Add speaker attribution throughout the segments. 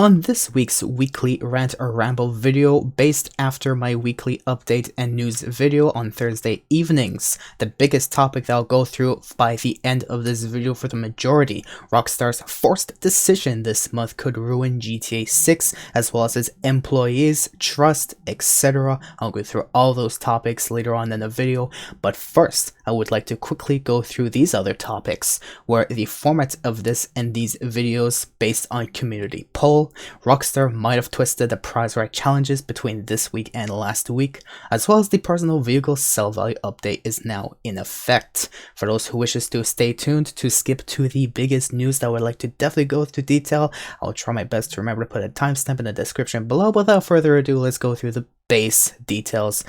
Speaker 1: On this week's weekly rant or ramble video, based after my weekly update and news video on Thursday evenings, the biggest topic that I'll go through by the end of this video for the majority, Rockstar's forced decision this month could ruin GTA 6 as well as its employees, trust, etc. I'll go through all those topics later on in the video, but first I would like to quickly go through these other topics, where the format of this and these videos based on community poll. Rockstar might have twisted the prize right challenges between this week and last week, as well as the personal vehicle sell value update is now in effect. For those who wishes to stay tuned to skip to the biggest news that I would like to definitely go through detail, I'll try my best to remember to put a timestamp in the description below. Without further ado, let's go through the base details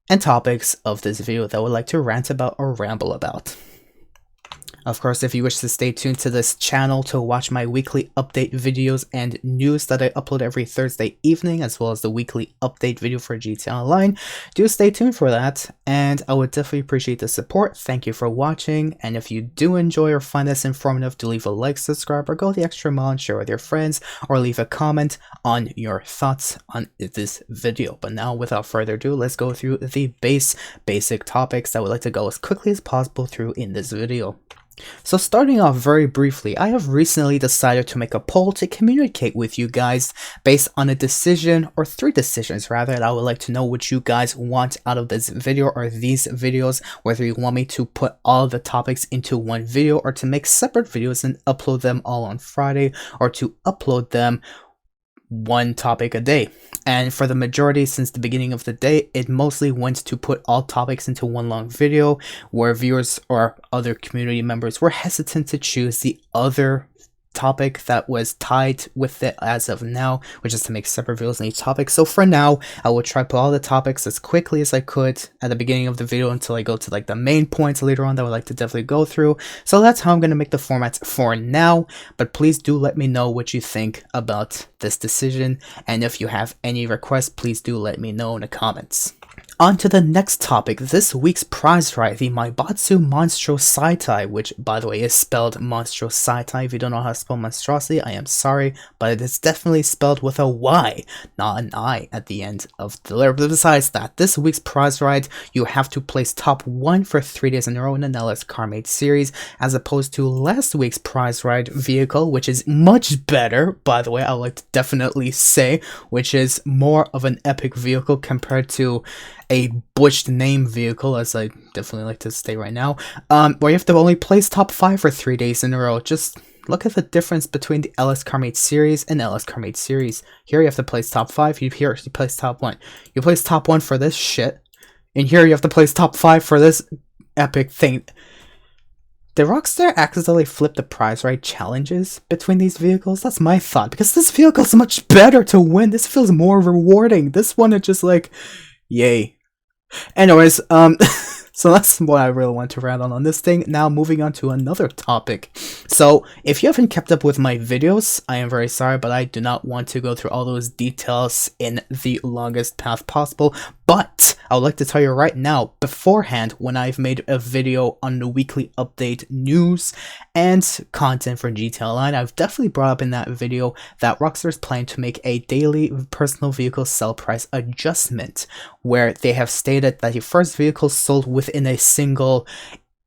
Speaker 1: and topics of this video that I would like to rant about or ramble about. Of course, if you wish to stay tuned to this channel to watch my weekly update videos and news that I upload every Thursday evening, as well as the weekly update video for GTA Online, do stay tuned for that, and I would definitely appreciate the support. Thank you for watching, and if you do enjoy or find this informative, do leave a like, subscribe, or go the extra mile and share with your friends, or leave a comment on your thoughts on this video. But now, without further ado, let's go through the basic topics that I would like to go as quickly as possible through in this video. So starting off very briefly, I have recently decided to make a poll to communicate with you guys based on a decision, or 3 decisions rather, that I would like to know what you guys want out of this video or these videos, whether you want me to put all the topics into one video or to make separate videos and upload them all on Friday, or to upload them one topic a day. And for the majority, since the beginning of the day, it mostly went to put all topics into one long video, where viewers or other community members were hesitant to choose the other topic that was tied with it as of now, which is to make separate videos on each topic. So for now, I will try to put all the topics as quickly as I could at the beginning of the video until I go to like the main points later on that I would like to definitely go through. So that's how I'm going to make the formats for now, but please do let me know what you think about this decision, and if you have any requests, please do let me know in the comments. On to the next topic, this week's prize right, the Maibatsu Monstrosity, which by the way is spelled Monstrosity. If you don't know how to spell monstrosity, I am sorry, but it is definitely spelled with a Y, not an I at the end of the letter. But besides that, this week's prize right, you have to place top 1 for 3 days in a row in the LS Carmade series, as opposed to last week's prize right vehicle, which is much better, by the way, I would like to definitely say, which is more of an epic vehicle compared to a butched name vehicle, as I definitely like to say right now, where you have to only place top 5 for 3 days in a row. Just look at the difference between the LS Carmade series and LS Carmade series. Here you have to place top 5, here you place top 1. You place top 1 for this shit, and here you have to place top 5 for this epic thing. Did Rockstar accidentally flip the prize right challenges between these vehicles? That's my thought, because this vehicle is much better to win. This feels more rewarding. This one is just like, yay. Anyways, so that's what I really want to rant on this thing. Now moving on to another topic. So if you haven't kept up with my videos, I am very sorry, but I do not want to go through all those details in the longest path possible. But I would like to tell you right now, beforehand, when I've made a video on the weekly update news and content for GTA Online, I've definitely brought up in that video that Rockstar is planning to make a daily personal vehicle sell price adjustment, where they have stated that the first vehicle sold within a single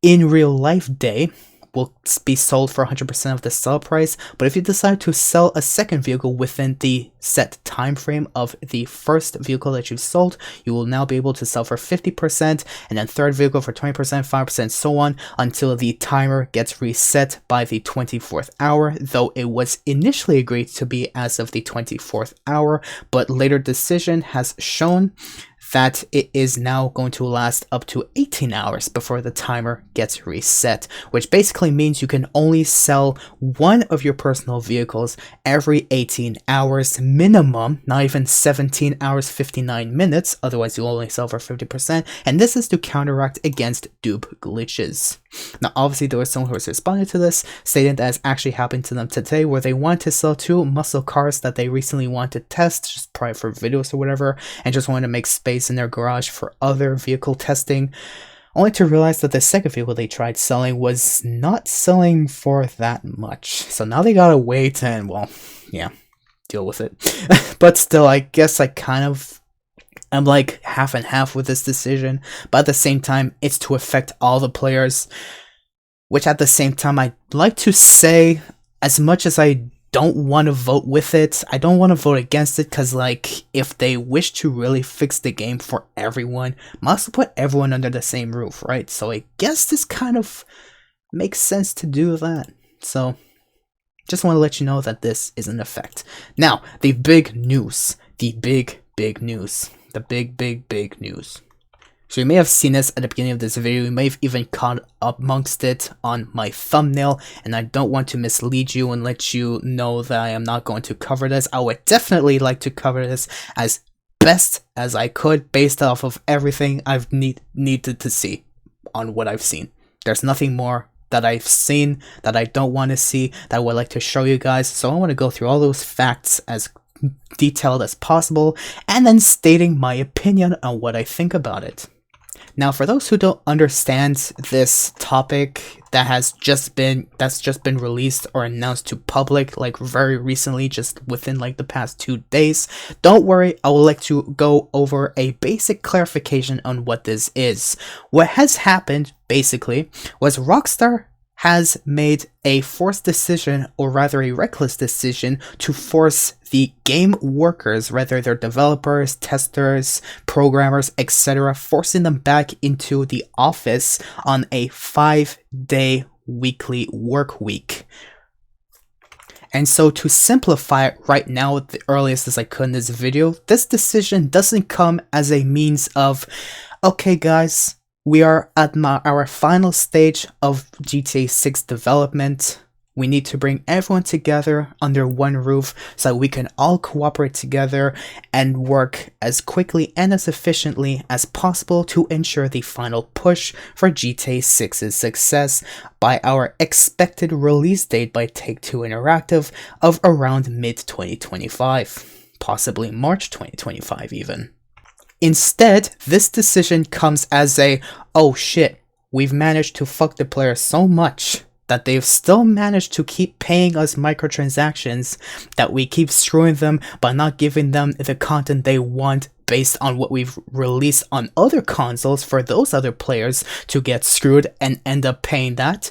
Speaker 1: in real life day will be sold for 100% of the sell price, but if you decide to sell a second vehicle within the set time frame of the first vehicle that you sold, you will now be able to sell for 50%, and then third vehicle for 20%, 5%, so on, until the timer gets reset by the 24th hour, though it was initially agreed to be as of the 24th hour, but later decision has shown that it is now going to last up to 18 hours before the timer gets reset, which basically means you can only sell one of your personal vehicles every 18 hours minimum, not even 17 hours 59 minutes, otherwise you'll only sell for 50%, and this is to counteract against dupe glitches. Now obviously there was someone who was responding to this, stating that it's actually happened to them today, where they want to sell 2 muscle cars that they recently want to test, just probably for videos or whatever, and just wanted to make space in their garage for other vehicle testing, only to realize that the second vehicle they tried selling was not selling for that much. So now they gotta wait, and well, yeah. deal with it. But still, I guess I'm like half and half with this decision, but at the same time, it's to affect all the players, which at the same time, I'd like to say, as much as I don't want to vote with it, I don't want to vote against it, because like, if they wish to really fix the game for everyone, must put everyone under the same roof, right? So I guess this kind of makes sense to do that. So just want to let you know that this is in effect. Now, the big news, the big news, the big news. So you may have seen this at the beginning of this video, you may have even caught up amongst it on my thumbnail, and I don't want to mislead you and let you know that I am not going to cover this. I would definitely like to cover this as best as I could based off of everything I've needed to see on what I've seen. There's nothing more that I've seen that I don't want to see that I would like to show you guys, so I want to go through all those facts as detailed as possible, and then stating my opinion on what I think about it. Now, for those who don't understand this topic that's just been released or announced to public like very recently, just within like the past 2 days, don't worry, I would like to go over a basic clarification on what this is. What has happened basically was Rockstar has made a forced decision, or rather a reckless decision, to force the game workers, whether they're developers, testers, programmers, etc., forcing them back into the office on a 5-day weekly work week. And so to simplify it right now, the earliest as I could in this video, this decision doesn't come as a means of, okay guys, we are at our final stage of GTA 6 development. We need to bring everyone together under one roof so that we can all cooperate together and work as quickly and as efficiently as possible to ensure the final push for GTA 6's success by our expected release date by Take-Two Interactive of around mid-2025, possibly March 2025 even. Instead, this decision comes as a, oh shit, we've managed to fuck the players so much that they've still managed to keep paying us microtransactions, that we keep screwing them by not giving them the content they want based on what we've released on other consoles for those other players to get screwed and end up paying that.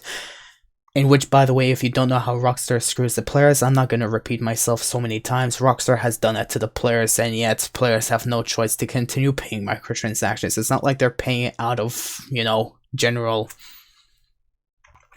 Speaker 1: In which, by the way, if you don't know how Rockstar screws the players, I'm not going to repeat myself so many times. Rockstar has done that to the players, and yet players have no choice to continue paying microtransactions. It's not like they're paying it out of, you know, general,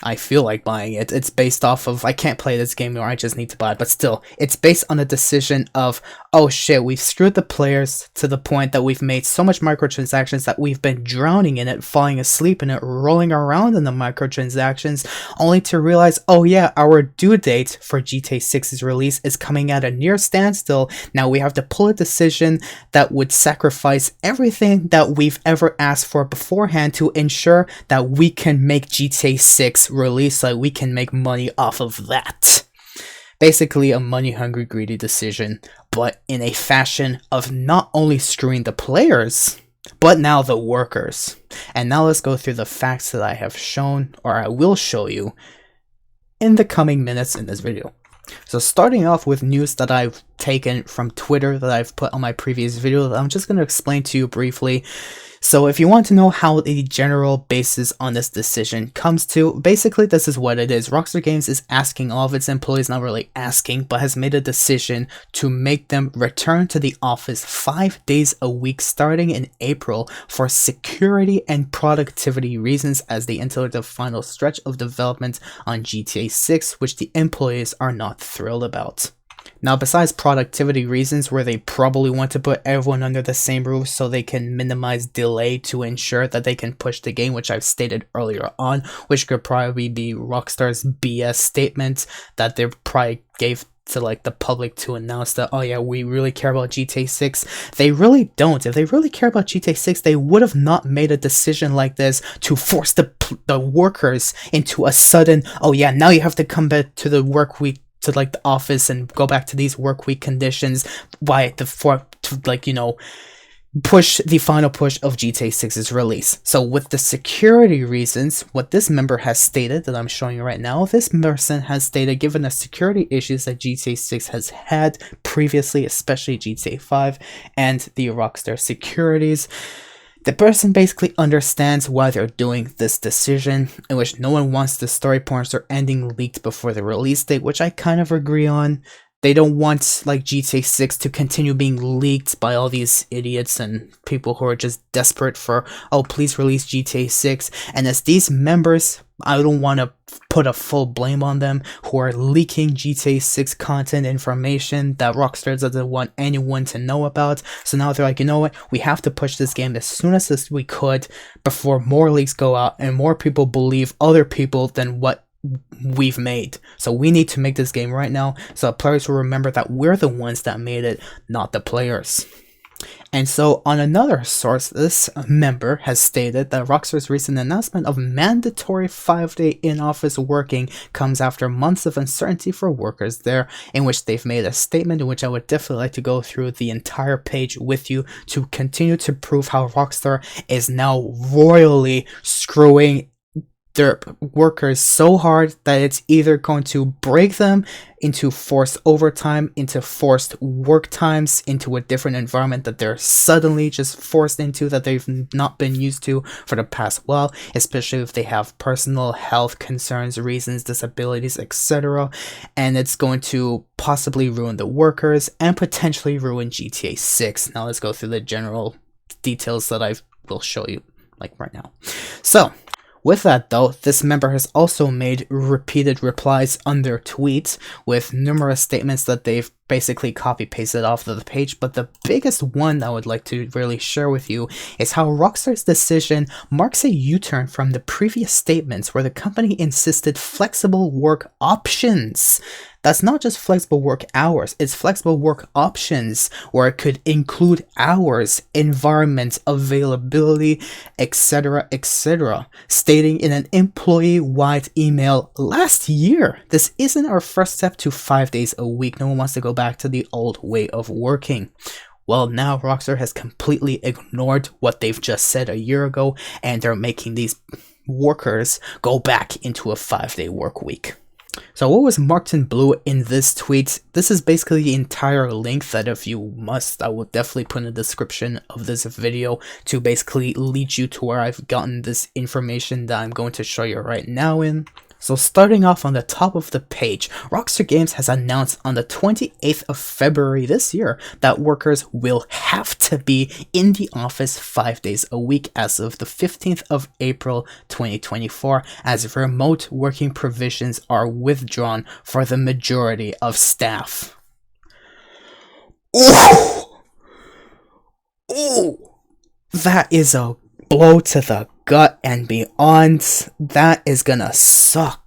Speaker 1: I feel like buying it. It's based off of, I can't play this game or I just need to buy it, but still, it's based on a decision of, oh shit, we've screwed the players to the point that we've made so much microtransactions that we've been drowning in it, falling asleep in it, rolling around in the microtransactions, only to realize, oh yeah, our due date for GTA 6's release is coming at a near standstill. Now we have to pull a decision that would sacrifice everything that we've ever asked for beforehand to ensure that we can make GTA 6 release so we can make money off of that. Basically a money-hungry, greedy decision, but in a fashion of not only screwing the players, but now the workers. And now let's go through the facts that I have shown, or I will show you, in the coming minutes in this video. So starting off with news that I've taken from Twitter that I've put on my previous video that I'm just going to explain to you briefly. So if you want to know how the general basis on this decision comes to, basically this is what it is. Rockstar Games is asking all of its employees, not really asking, but has made a decision to make them return to the office 5 days a week starting in April for security and productivity reasons as they enter the final stretch of development on GTA 6, which the employees are not thrilled about. Now, besides productivity reasons where they probably want to put everyone under the same roof so they can minimize delay to ensure that they can push the game, which I've stated earlier on, which could probably be Rockstar's BS statement that they probably gave to like the public to announce that, oh yeah, we really care about GTA 6. They really don't. If they really care about GTA 6, they would have not made a decision like this to force the workers into a sudden, oh yeah, now you have to come back to the work week, to like the office and go back to these work week conditions, why the for to like, you know, push the final push of GTA 6's release. So with the security reasons, what this member has stated that I'm showing you right now, this person has stated, given the security issues that GTA 6 has had previously, especially GTA 5 and the Rockstar securities, the person basically understands why they're doing this decision, in which no one wants the story points or ending leaked before the release date, which I kind of agree on. They don't want like GTA 6 to continue being leaked by all these idiots and people who are just desperate for, oh, please release GTA 6. And as these members, I don't want to put a full blame on them, who are leaking GTA 6 content information that Rockstar doesn't want anyone to know about. So now they're like, you know what, we have to push this game as soon as we could before more leaks go out and more people believe other people than what we've made. So we need to make this game right now so players will remember that we're the ones that made it, not the players. And so on another source, this member has stated that Rockstar's recent announcement of mandatory 5-day in-office working comes after months of uncertainty for workers there, in which they've made a statement in which I would definitely like to go through the entire page with you to continue to prove how Rockstar is now royally screwing their workers so hard that it's either going to break them into forced overtime, into forced work times, into a different environment that they're suddenly just forced into that they've not been used to for the past while, especially if they have personal health concerns, reasons, disabilities, etc. And it's going to possibly ruin the workers and potentially ruin GTA 6. Now let's go through the general details that I will show you like right now. So with that though, this member has also made repeated replies on their tweets with numerous statements that they've basically copy pasted off of the page, but the biggest one I would like to really share with you is how Rockstar's decision marks a U-turn from the previous statements where the company insisted flexible work options. That's not just flexible work hours, it's flexible work options where it could include hours, environment, availability, etc., etc., stating in an employee-wide email last year. This isn't our first step to 5 days a week. No one wants to go back to the old way of working. Well, now Rockstar has completely ignored what they've just said a year ago, and they're making these workers go back into a 5-day work week. So what was marked in blue in this tweet? This is basically the entire link that if you must, I will definitely put in the description of this video to basically lead you to where I've gotten this information that I'm going to show you right now in. So starting off on the top of the page, Rockstar Games has announced on the 28th of February this year that workers will have to be in the office 5 days a week as of the 15th of April 2024, as remote working provisions are withdrawn for the majority of staff. Ooh! Ooh! That is a blow to the gut and beyond. That is gonna suck.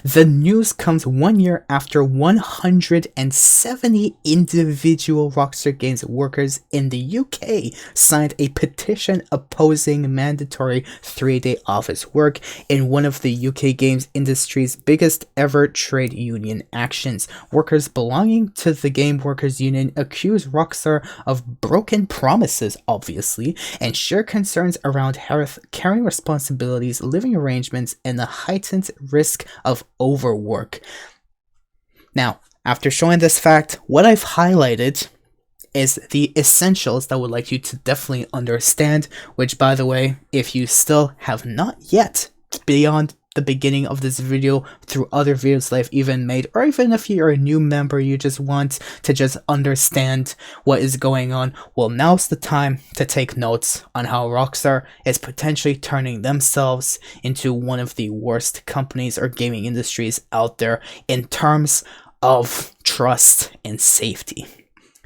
Speaker 1: The news comes 1 year after 170 individual Rockstar Games workers in the UK signed a petition opposing mandatory 3-day office work in one of the UK games industry's biggest ever trade union actions. Workers belonging to the Game Workers Union accuse Rockstar of broken promises, obviously, and share concerns around health, caring responsibilities, living arrangements, and the heightened risk of overwork. Now, after showing this fact, what I've highlighted is the essentials that I would like you to definitely understand, which, by the way, if you still have not yet, beyond the beginning of this video, through other videos that I've even made, or even if you're a new member, you just want to just understand what is going on, well, now's the time to take notes on how Rockstar is potentially turning themselves into one of the worst companies or gaming industries out there in terms of trust and safety.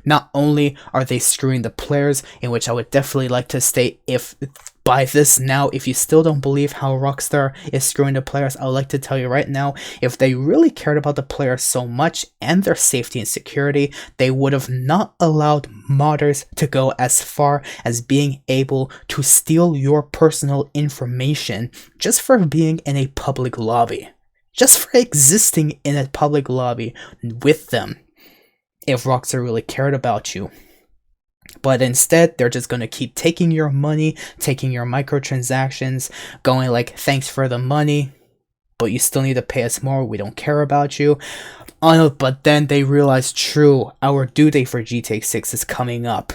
Speaker 1: Not only are they screwing the players, in which I would definitely like to state, if by this now, if you still don't believe how Rockstar is screwing the players, I would like to tell you right now, if they really cared about the players so much and their safety and security, they would have not allowed modders to go as far as being able to steal your personal information just for being in a public lobby. Just for existing in a public lobby with them. If Rockstar really cared about you. But instead, they're just going to keep taking your money, taking your microtransactions, going like, thanks for the money, but you still need to pay us more. We don't care about you. But then they realize, true, our due date for GTA 6 is coming up.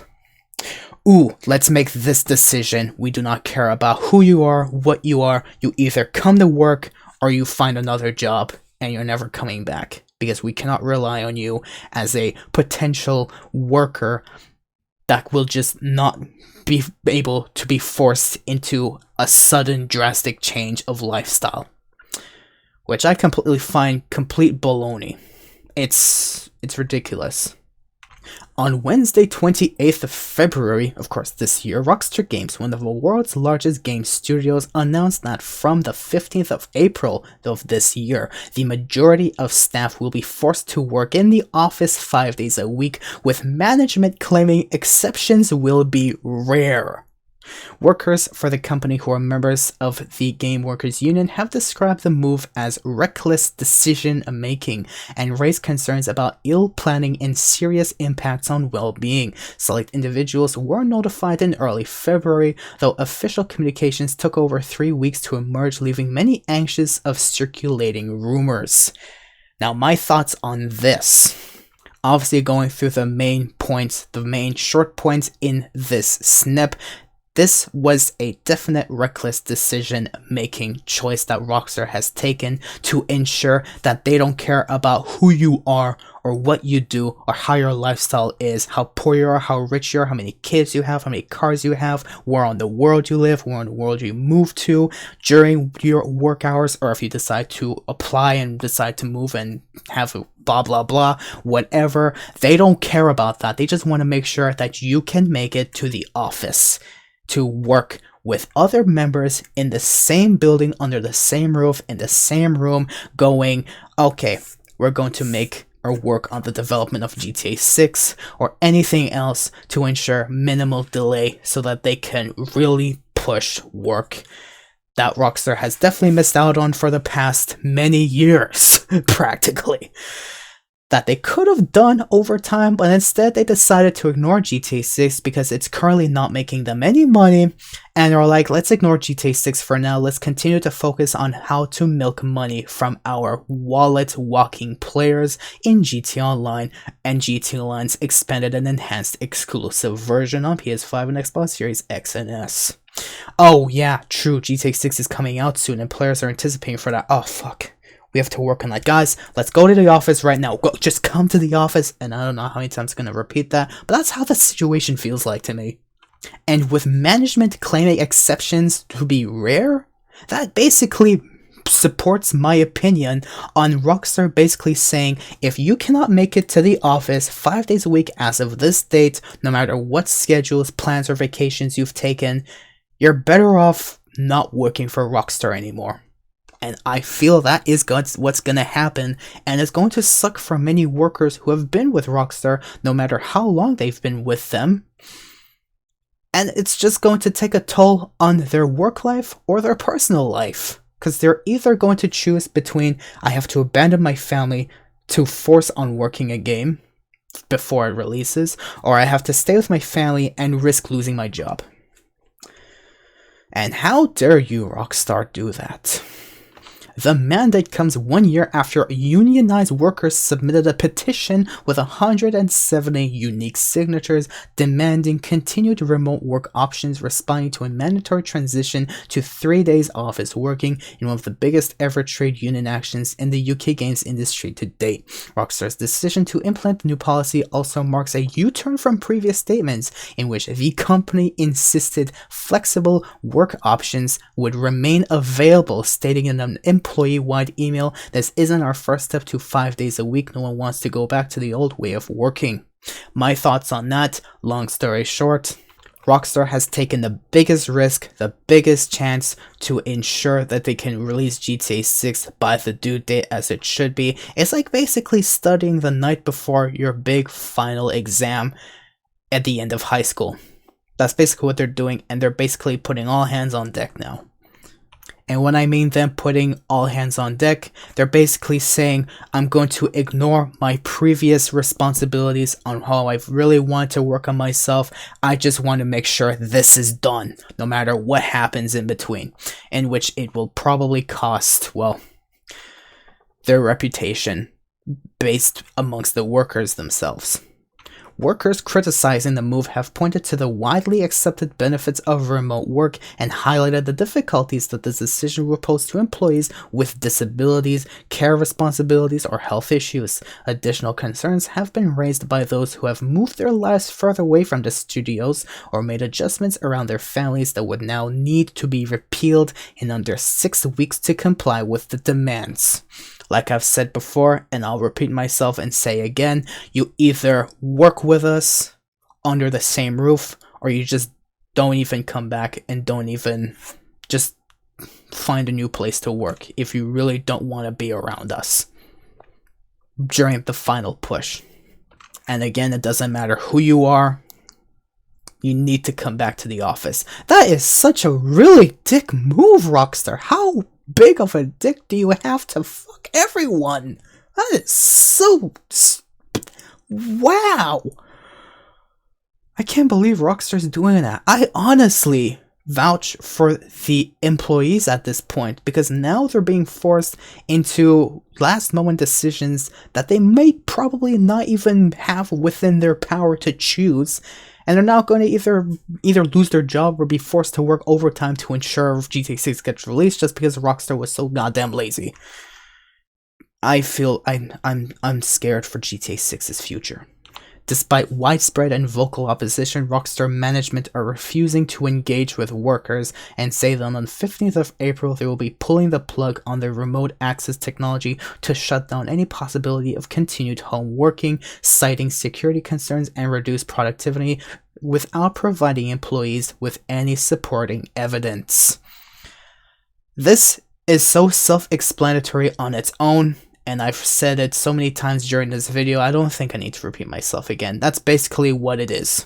Speaker 1: Ooh, let's make this decision. We do not care about who you are, what you are. You either come to work or you find another job and you're never coming back, because we cannot rely on you as a potential worker that will just not be able to be forced into a sudden drastic change of lifestyle. Which I completely find complete baloney. It's ridiculous. On Wednesday, 28th of February, of course this year, Rockstar Games, one of the world's largest game studios, announced that from the 15th of April of this year, the majority of staff will be forced to work in the office 5 days a week, with management claiming exceptions will be rare. Workers for the company who are members of the Game Workers Union have described the move as reckless decision-making and raised concerns about ill planning and serious impacts on well-being. Select individuals were notified in early February, though official communications took over 3 weeks to emerge, leaving many anxious of circulating rumors. Now, my thoughts on this. Obviously, going through the main points, the main short points in this snip. This was a definite reckless decision-making choice that Rockstar has taken to ensure that they don't care about who you are or what you do or how your lifestyle is, how poor you are, how rich you are, how many kids you have, how many cars you have, where on the world you live, where on the world you move to during your work hours, or if you decide to apply and decide to move and have a blah blah blah, whatever. They don't care about that. They just want to make sure that you can make it to the office to work with other members in the same building, under the same roof, in the same room, going, okay, we're going to make or work on the development of GTA 6 or anything else to ensure minimal delay so that they can really push work that Rockstar has definitely missed out on for the past many years, practically. That they could have done over time, but instead they decided to ignore GTA 6 because it's currently not making them any money, and are like, let's ignore GTA 6 for now, let's continue to focus on how to milk money from our wallet-walking players in GTA Online and GTA Online's expanded and enhanced exclusive version on PS5 and Xbox Series X and S. Oh yeah, true, GTA 6 is coming out soon and players are anticipating for that. Oh fuck. We have to work on that. Guys, let's go to the office right now. Go, just come to the office. And I don't know how many times I'm going to repeat that, but that's how the situation feels like to me. And with management claiming exceptions to be rare, that basically supports my opinion on Rockstar basically saying, if you cannot make it to the office 5 days a week as of this date, no matter what schedules, plans, or vacations you've taken, you're better off not working for Rockstar anymore. And I feel that is what's going to happen, and it's going to suck for many workers who have been with Rockstar no matter how long they've been with them. And it's just going to take a toll on their work life or their personal life, because they're either going to choose between, I have to abandon my family to force on working a game before it releases, or I have to stay with my family and risk losing my job. And how dare you, Rockstar, do that? The mandate comes 1 year after unionized workers submitted a petition with 170 unique signatures demanding continued remote work options, responding to a mandatory transition to 3 days office working in one of the biggest ever trade union actions in the UK games industry to date. Rockstar's decision to implement the new policy also marks a U-turn from previous statements in which the company insisted flexible work options would remain available, stating in an employee-wide email, "This isn't our first step to 5 days a week. No one wants to go back to the old way of working." My thoughts on that, long story short, Rockstar has taken the biggest risk, the biggest chance to ensure that they can release GTA 6 by the due date as it should be. It's like basically studying the night before your big final exam at the end of high school. That's basically what they're doing, and they're basically putting all hands on deck now. And when I mean them putting all hands on deck, they're basically saying, I'm going to ignore my previous responsibilities on how I've really wanted to work on myself. I just want to make sure this is done, no matter what happens in between, in which it will probably cost, well, their reputation based amongst the workers themselves. Workers criticizing the move have pointed to the widely accepted benefits of remote work and highlighted the difficulties that this decision will pose to employees with disabilities, care responsibilities, or health issues. Additional concerns have been raised by those who have moved their lives further away from the studios or made adjustments around their families that would now need to be repealed in under 6 weeks to comply with the demands. Like I've said before, and I'll repeat myself and say again, you either work with us under the same roof, or you just don't even come back and don't even just find a new place to work if you really don't want to be around us during the final push. And again, it doesn't matter who you are, you need to come back to the office. That is such a really dick move, Rockstar. How big of a dick do you have to fuck everyone? That is so... wow! I can't believe Rockstar's doing that. I honestly vouch for the employees at this point, because now they're being forced into last moment decisions that they may probably not even have within their power to choose. And they're now going to either lose their job or be forced to work overtime to ensure GTA6 gets released just because Rockstar was so goddamn lazy. I feel I'm scared for GTA6's future. Despite widespread and vocal opposition, Rockstar management are refusing to engage with workers and say that on the 15th of April they will be pulling the plug on their remote access technology to shut down any possibility of continued home working, citing security concerns and reduced productivity without providing employees with any supporting evidence. This is so self-explanatory on its own, and I've said it so many times during this video, I don't think I need to repeat myself again. That's basically what it is.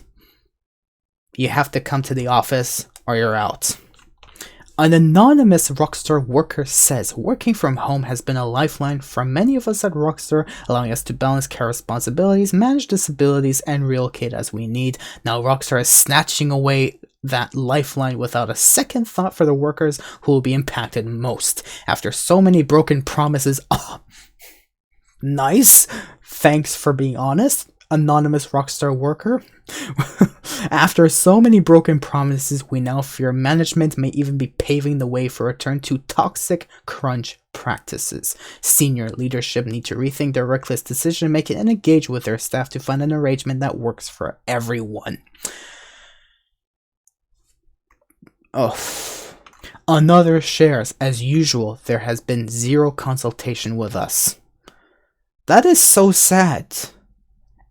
Speaker 1: You have to come to the office or you're out. An anonymous Rockstar worker says working from home has been a lifeline for many of us at Rockstar, allowing us to balance care responsibilities, manage disabilities, and relocate as we need. Now Rockstar is snatching away that lifeline without a second thought for the workers who will be impacted most. After so many broken promises, nice, thanks for being honest, anonymous Rockstar worker. After so many broken promises, we now fear management may even be paving the way for a return to toxic crunch practices. Senior leadership need to rethink their reckless decision making and engage with their staff to find an arrangement that works for everyone. Another shares, as usual, there has been zero consultation with us. That is so sad.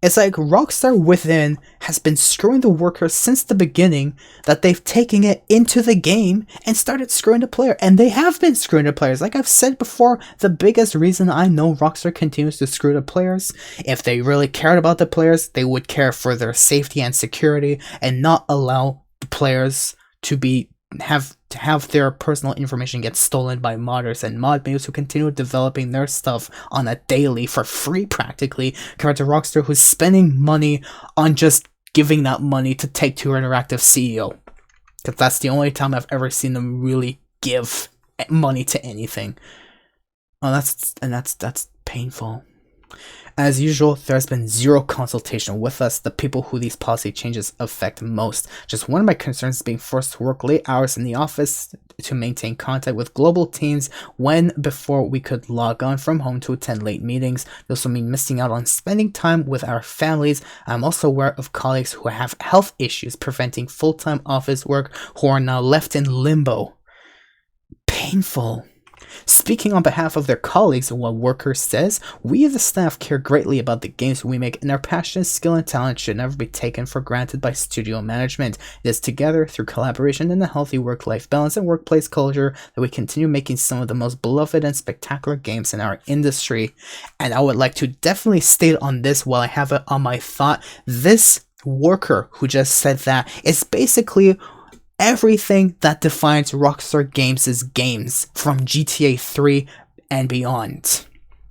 Speaker 1: It's like Rockstar within has been screwing the workers since the beginning, that they've taken it into the game and started screwing the player. And they have been screwing the players. Like I've said before, the biggest reason I know Rockstar continues to screw the players, if they really cared about the players, they would care for their safety and security and not allow the players to have their personal information get stolen by modders and mod makers who continue developing their stuff on a daily for free practically, compared to Rockstar who's spending money on just giving that money to Take-Two Interactive CEO. Because that's the only time I've ever seen them really give money to anything. That's painful. As usual, there's been zero consultation with us, the people who these policy changes affect most. Just one of my concerns is being forced to work late hours in the office to maintain contact with global teams when before we could log on from home to attend late meetings. This will mean missing out on spending time with our families. I'm also aware of colleagues who have health issues preventing full-time office work who are now left in limbo. Painful. Speaking on behalf of their colleagues, one worker says, "We as the staff care greatly about the games we make, and our passion, skill, and talent should never be taken for granted by studio management. It is together, through collaboration and a healthy work-life balance and workplace culture, that we continue making some of the most beloved and spectacular games in our industry." And I would like to definitely state on this while I have it on my thought, this worker who just said that is basically everything that defines Rockstar Games' games from GTA 3 and beyond.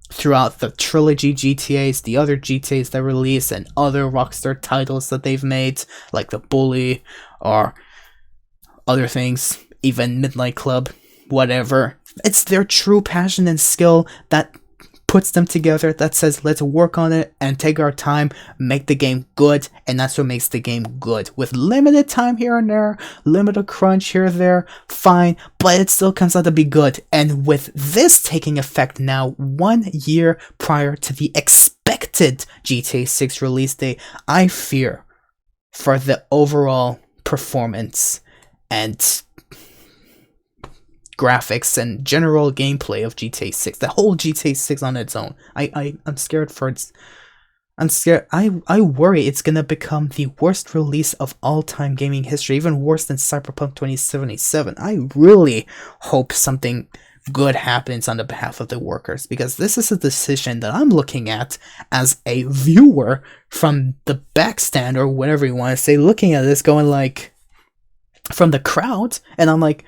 Speaker 1: Throughout the trilogy GTAs, the other GTAs that release, and other Rockstar titles that they've made, like The Bully, or other things, even Midnight Club, whatever. It's their true passion and skill that puts them together, that says let's work on it and take our time, make the game good, and that's what makes the game good. With limited time here and there, limited crunch here and there, fine, but it still comes out to be good. And with this taking effect now, 1 year prior to the expected GTA 6 release date, I fear for the overall performance and graphics and general gameplay of GTA 6, the whole GTA 6 on its own. I'm scared for its... I'm scared. I worry it's gonna become the worst release of all-time gaming history, even worse than Cyberpunk 2077. I really hope something good happens on the behalf of the workers, because this is a decision that I'm looking at as a viewer from the backstand, or whatever you want to say, looking at this going like, from the crowd, and I'm like,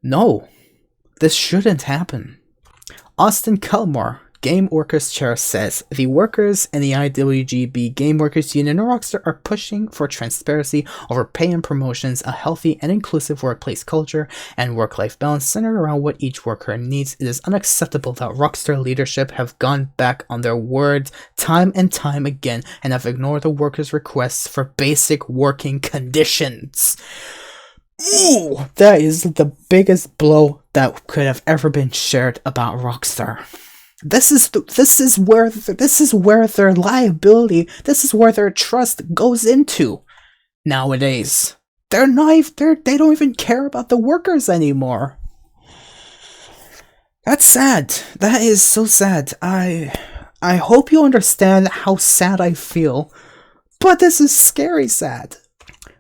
Speaker 1: no, this shouldn't happen. Austin Kelmore, Game Workers Chair, says the workers in the IWGB Game Workers Union and Rockstar are pushing for transparency over pay and promotions, a healthy and inclusive workplace culture, and work-life balance centered around what each worker needs. It is unacceptable that Rockstar leadership have gone back on their word time and time again and have ignored the workers' requests for basic working conditions. Ooh, that is the biggest blow that could have ever been shared about Rockstar. This is where their liability, this is where their trust goes into nowadays. They don't even care about the workers anymore. That's sad. That is so sad. I hope you understand how sad I feel, but this is scary sad.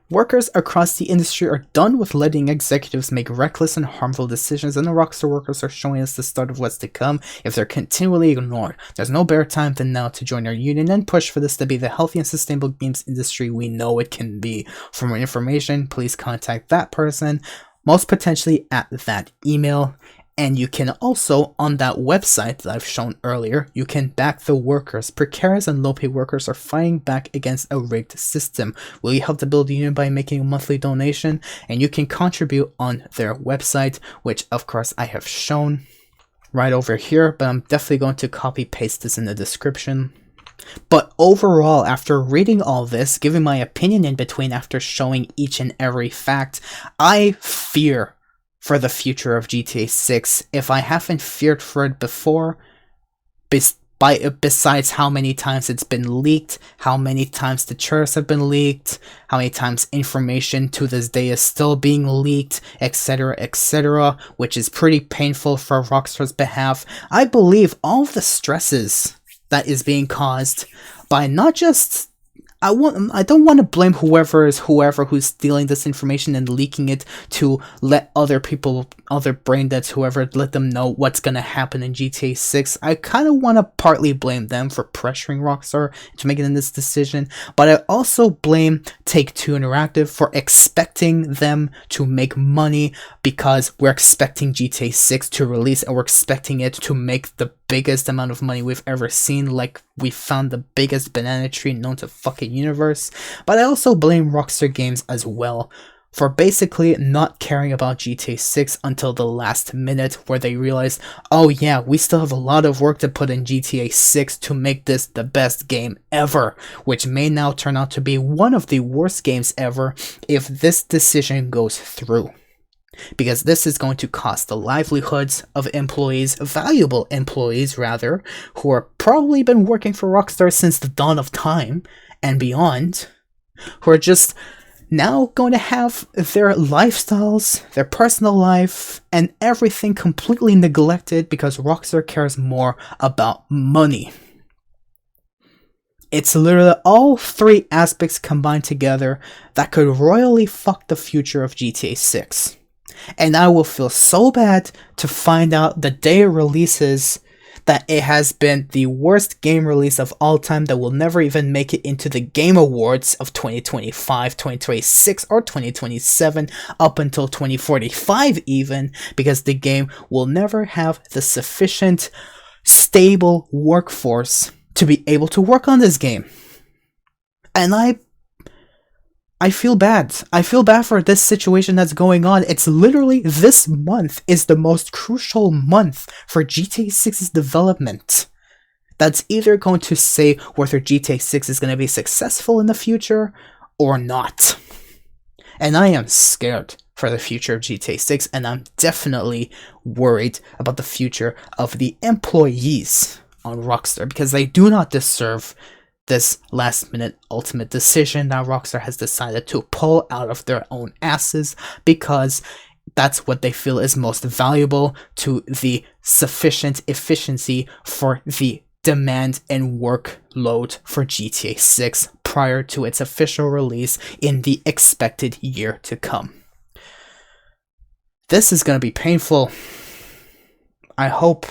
Speaker 1: Workers across the industry are done with letting executives make reckless and harmful decisions, and the Rockstar workers are showing us the start of what's to come if they're continually ignored. There's no better time than now to join our union and push for this to be the healthy and sustainable games industry we know it can be. For more information, please contact that person, most potentially at that email. And you can also, on that website that I've shown earlier, you can back the workers. Precarious and low-paid workers are fighting back against a rigged system. Will you help to build a union by making a monthly donation? And you can contribute on their website, which of course I have shown right over here, but I'm definitely going to copy-paste this in the description. But overall, after reading all this, giving my opinion in between after showing each and every fact, I fear for the future of GTA 6. If I haven't feared for it before, besides how many times it's been leaked, how many times the trailers have been leaked, how many times information to this day is still being leaked, etc., which is pretty painful for Rockstar's behalf, I believe all of the stresses that is being caused by not just... I don't want to blame whoever who's stealing this information and leaking it to let other people, other brain deads, whoever, let them know what's gonna happen in GTA 6. I kind of want to partly blame them for pressuring Rockstar into making this decision, but I also blame Take-Two Interactive for expecting them to make money, because we're expecting GTA 6 to release and we're expecting it to make the biggest amount of money we've ever seen, like we found the biggest banana tree known to fucking universe. But I also blame Rockstar Games as well for basically not caring about GTA 6 until the last minute, where they realized, oh yeah, we still have a lot of work to put in GTA 6 to make this the best game ever, which may now turn out to be one of the worst games ever if this decision goes through. Because this is going to cost the livelihoods of employees, valuable employees rather, who are probably been working for Rockstar since the dawn of time and beyond, who are just now going to have their lifestyles, their personal life, and everything completely neglected because Rockstar cares more about money. It's literally all three aspects combined together that could royally fuck the future of GTA 6. And I will feel so bad to find out the day it releases that it has been the worst game release of all time that will never even make it into the Game Awards of 2025, 2026, or 2027, up until 2045 even, because the game will never have the sufficient stable workforce to be able to work on this game. And I feel bad. I feel bad for this situation that's going on. It's literally, this month is the most crucial month for GTA 6's development. That's either going to say whether GTA 6 is going to be successful in the future or not. And I am scared for the future of GTA 6, and I'm definitely worried about the future of the employees on Rockstar, because they do not deserve this last-minute ultimate decision that Rockstar has decided to pull out of their own asses, because that's what they feel is most valuable to the sufficient efficiency for the demand and workload for GTA 6 prior to its official release in the expected year to come. This is going to be painful. I hope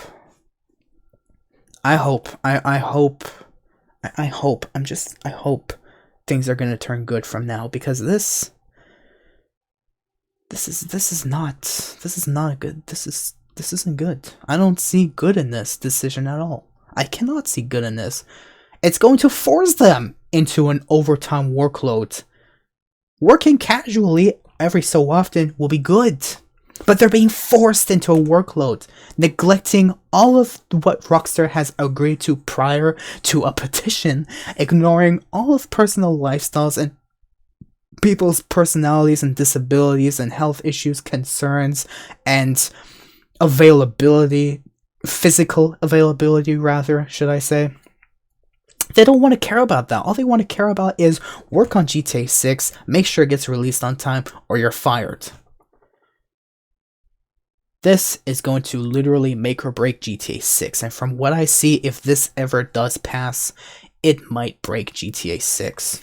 Speaker 1: things are gonna turn good from now, because this isn't good. I don't see good in this decision at all. I cannot see good in this. It's going to force them into an overtime workload. Working casually every so often will be good, but they're being forced into a workload, neglecting all of what Rockstar has agreed to prior to a petition, ignoring all of personal lifestyles and people's personalities and disabilities and health issues, concerns, and availability, physical availability rather, should I say. They don't want to care about that. All they want to care about is work on GTA 6, make sure it gets released on time, or you're fired. This is going to literally make or break GTA 6, and from what I see, if this ever does pass, it might break GTA 6.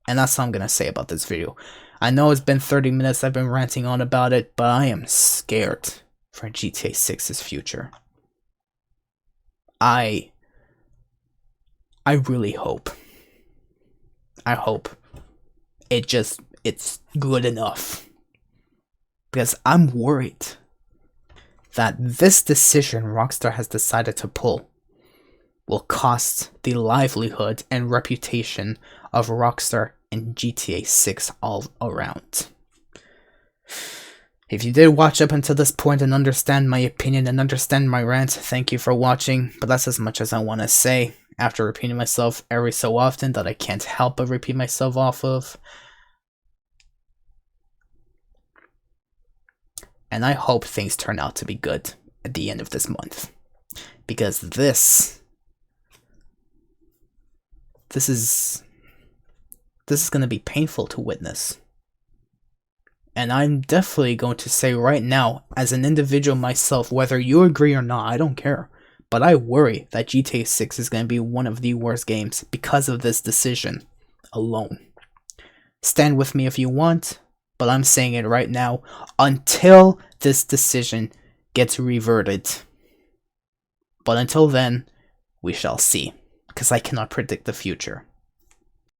Speaker 1: And that's all I'm going to say about this video. I know it's been 30 minutes I've been ranting on about it, but I am scared for GTA 6's future. I really hope. I hope it's good enough. Because I'm worried that this decision Rockstar has decided to pull will cost the livelihood and reputation of Rockstar and GTA 6 all around. If you did watch up until this point and understand my opinion and understand my rant, thank you for watching, but that's as much as I want to say after repeating myself every so often that I can't help but repeat myself off of. And I hope things turn out to be good at the end of this month, because this is going to be painful to witness. And I'm definitely going to say right now, as an individual myself, whether you agree or not, I don't care, but I worry that GTA 6 is going to be one of the worst games because of this decision alone. Stand with me if you want, but I'm saying it right now, until this decision gets reverted. But until then, we shall see, because I cannot predict the future.